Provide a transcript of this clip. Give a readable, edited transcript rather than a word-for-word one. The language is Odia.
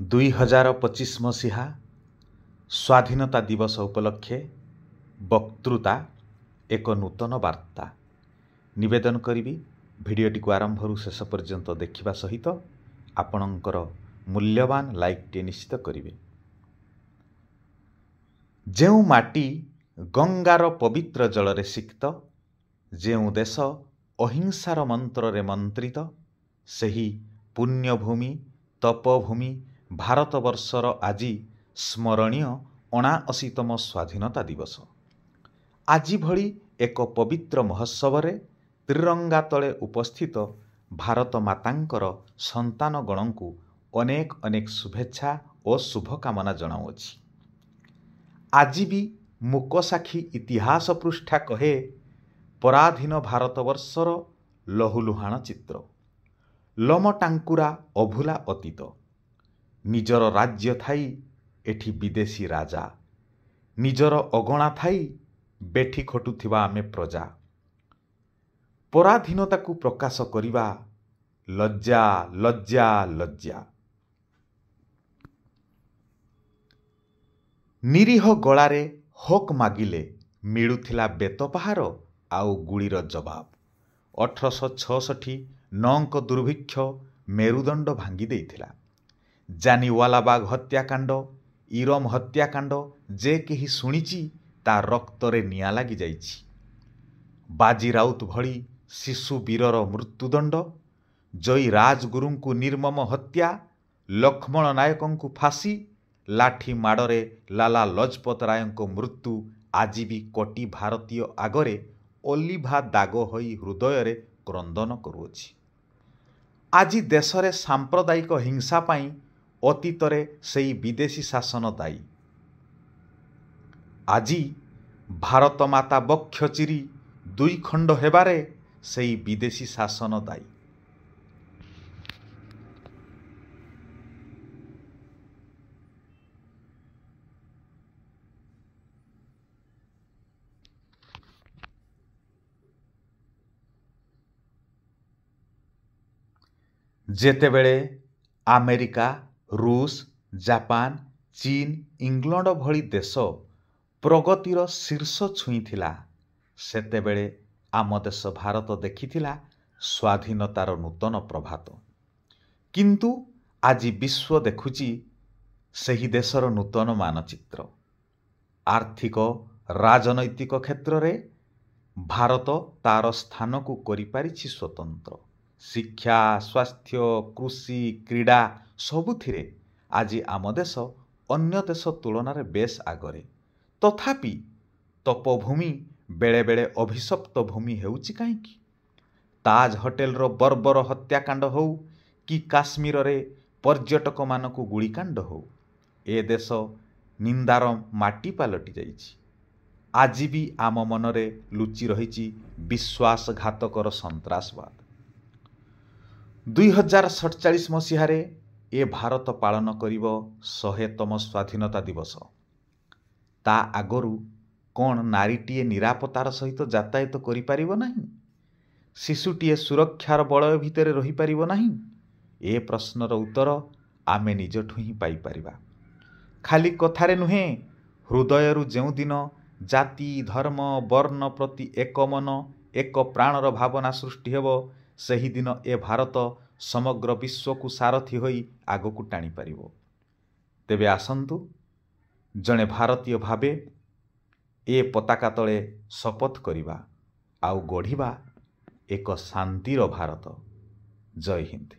2025 ମସିହା ସ୍ୱାଧୀନତା ଦିବସ ଉପଲକ୍ଷେ ବକ୍ତୃତା ଏକ ନୂତନ ବାର୍ତ୍ତା ନିବେଦନ କରିବି। ଭିଡ଼ିଓଟିକୁ ଆରମ୍ଭରୁ ଶେଷ ପର୍ଯ୍ୟନ୍ତ ଦେଖିବା ସହିତ ଆପଣଙ୍କର ମୂଲ୍ୟବାନ ଲାଇକ୍ଟିଏ ନିଶ୍ଚିତ କରିବେ। ଯେଉଁ ମାଟି ଗଙ୍ଗାର ପବିତ୍ର ଜଳରେ ସିକ୍ତ, ଯେଉଁ ଦେଶ ଅହିଂସାର ମନ୍ତ୍ରରେ ମନ୍ତ୍ରିତ, ସେହି ପୁଣ୍ୟଭୂମି ତପଭୂମି ଭାରତବର୍ଷର ଆଜି ସ୍ମରଣୀୟ 79ତମ ସ୍ୱାଧୀନତା ଦିବସ। ଆଜି ଭଳି ଏକ ପବିତ୍ର ମହୋତ୍ସବରେ ତ୍ରିରଙ୍ଗା ତଳେ ଉପସ୍ଥିତ ଭାରତ ମାତାଙ୍କର ସନ୍ତାନଗଣଙ୍କୁ ଅନେକ ଅନେକ ଶୁଭେଚ୍ଛା ଓ ଶୁଭକାମନା ଜଣାଉଅଛି। ଆଜି ବି ମୂକସାକ୍ଷୀ ଇତିହାସ ପୃଷ୍ଠା କହେ ପରାଧୀନ ଭାରତବର୍ଷର ଲହୁଲୁହାଣ ଚିତ୍ର। ଲୋମଟାଙ୍କୁରା ଅଭୁଲା ଅତୀତ। ନିଜର ରାଜ୍ୟ ଥାଇ ଏଠି ବିଦେଶୀ ରାଜା, ନିଜର ଅଗଣା ଥାଇ ବେଠି ଖଟୁଥିବା ଆମେ ପ୍ରଜା। ପରାଧୀନତାକୁ ପ୍ରକାଶ କରିବା ଲଜ୍ଜା ଲଜ୍ଜା ଲଜ୍ଜା। ନିରୀହ ଗଳାରେ ହକ୍ ମାଗିଲେ ମିଳୁଥିଲା ବେତପାହାର ଆଉ ଗୁଳିର ଜବାବ। 1866 ନଅଙ୍କ ଦୁର୍ଭିକ୍ଷ ମେରୁଦଣ୍ଡ ଭାଙ୍ଗି ଦେଇଥିଲା। ଜାନିୱାଲାବାଗ ହତ୍ୟାକାଣ୍ଡ, ଇରମ ହତ୍ୟାକାଣ୍ଡ ଯେ କେହି ଶୁଣିଛି ତା ରକ୍ତରେ ନିଆଁ ଲାଗିଯାଇଛି। ବାଜି ରାଉତ ଭଳି ଶିଶୁ ବୀରର ମୃତ୍ୟୁଦଣ୍ଡ, ଜୟୀ ରାଜଗୁରୁଙ୍କୁ ନିର୍ମମ ହତ୍ୟା, ଲକ୍ଷ୍ମଣ ନାୟକଙ୍କୁ ଫାଶୀ, ଲାଠି ମାଡ଼ରେ ଲାଲା ଲଜପତ ରାୟଙ୍କ ମୃତ୍ୟୁ ଆଜି ବି କୋଟି ଭାରତୀୟ ଆଗରେ ଅଲିଭା ଦାଗ ହୋଇ ହୃଦୟରେ କ୍ରନ୍ଦନ କରୁଅଛି। ଆଜି ଦେଶରେ ସାମ୍ପ୍ରଦାୟିକ ହିଂସା ପାଇଁ ଅତୀତରେ ସେହି ବିଦେଶୀ ଶାସନ ଦାୟୀ। ଆଜି ଭାରତ ମାତା ବକ୍ଷ ଚିରି ଦୁଇ ଖଣ୍ଡ ହେବାରେ ସେହି ବିଦେଶୀ ଶାସନ ଦାୟୀ। ଯେତେବେଳେ ଆମେରିକା, ରୁଷ, ଜାପାନ, ଚୀନ, ଇଂଲଣ୍ଡ ଭଳି ଦେଶ ପ୍ରଗତିର ଶୀର୍ଷ ଛୁଇଁଥିଲା, ସେତେବେଳେ ଆମ ଦେଶ ଭାରତ ଦେଖିଥିଲା ସ୍ୱାଧୀନତାର ନୂତନ ପ୍ରଭାତ। କିନ୍ତୁ ଆଜି ବିଶ୍ୱ ଦେଖୁଛି ସେହି ଦେଶର ନୂତନ ମାନଚିତ୍ର। ଆର୍ଥିକ ରାଜନୈତିକ କ୍ଷେତ୍ରରେ ଭାରତ ତାର ସ୍ଥାନକୁ କରିପାରିଛି ସ୍ୱତନ୍ତ୍ର। ଶିକ୍ଷା, ସ୍ୱାସ୍ଥ୍ୟ, କୃଷି, କ୍ରୀଡ଼ା ସବୁଥିରେ ଆଜି ଆମ ଦେଶ ଅନ୍ୟ ଦେଶ ତୁଳନାରେ ବେଶ ଆଗରେ। ତଥାପି ତପଭୂମି ବେଳେବେଳେ ଅଭିଶପ୍ତ ଭୂମି ହେଉଛି କାହିଁକି? ତାଜ ହୋଟେଲର ବର୍ବର ହତ୍ୟାକାଣ୍ଡ ହେଉ କି କାଶ୍ମୀରରେ ପର୍ଯ୍ୟଟକମାନଙ୍କୁ ଗୁଳିକାଣ୍ଡ ହେଉ, ଏ ଦେଶ ନିନ୍ଦାର ମାଟି ପାଲଟି ଯାଇଛି। ଆଜି ବି ଆମ ମନରେ ଲୁଚି ରହିଛି ବିଶ୍ୱାସଘାତକର ସନ୍ତ୍ରାସବାଦ। 2047 ମସିହାରେ ଏ ଭାରତ ପାଳନ କରିବ 100ତମ ସ୍ୱାଧୀନତା ଦିବସ। ତା ଆଗରୁ କ'ଣ ନାରୀଟିଏ ନିରାପତ୍ତାର ସହିତ ଯାତାୟାତ କରିପାରିବ ନାହିଁ? ଶିଶୁଟିଏ ସୁରକ୍ଷାର ବଳୟ ଭିତରେ ରହିପାରିବ ନାହିଁ? ଏ ପ୍ରଶ୍ନର ଉତ୍ତର ଆମେ ନିଜଠୁ ହିଁ ପାଇପାରିବା। ଖାଲି କଥାରେ ନୁହେଁ, ହୃଦୟରୁ ଯେଉଁଦିନ ଜାତି, ଧର୍ମ, ବର୍ଣ୍ଣ ପ୍ରତି ଏକ ମନ, ଏକ ପ୍ରାଣର ଭାବନା ସୃଷ୍ଟି ହେବ, ସେହିଦିନ ଏ ଭାରତ ସମଗ୍ର ବିଶ୍ୱକୁ ସାରଥି ହୋଇ ଆଗକୁ ଟାଣିପାରିବ। ତେବେ ଆସନ୍ତୁ ଜଣେ ଭାରତୀୟ ଭାବେ ଏ ପତାକା ତଳେ ଶପଥ କରିବା ଆଉ ଗଢ଼ିବା ଏକ ଶାନ୍ତିର ଭାରତ। ଜୟ ହିନ୍ଦ।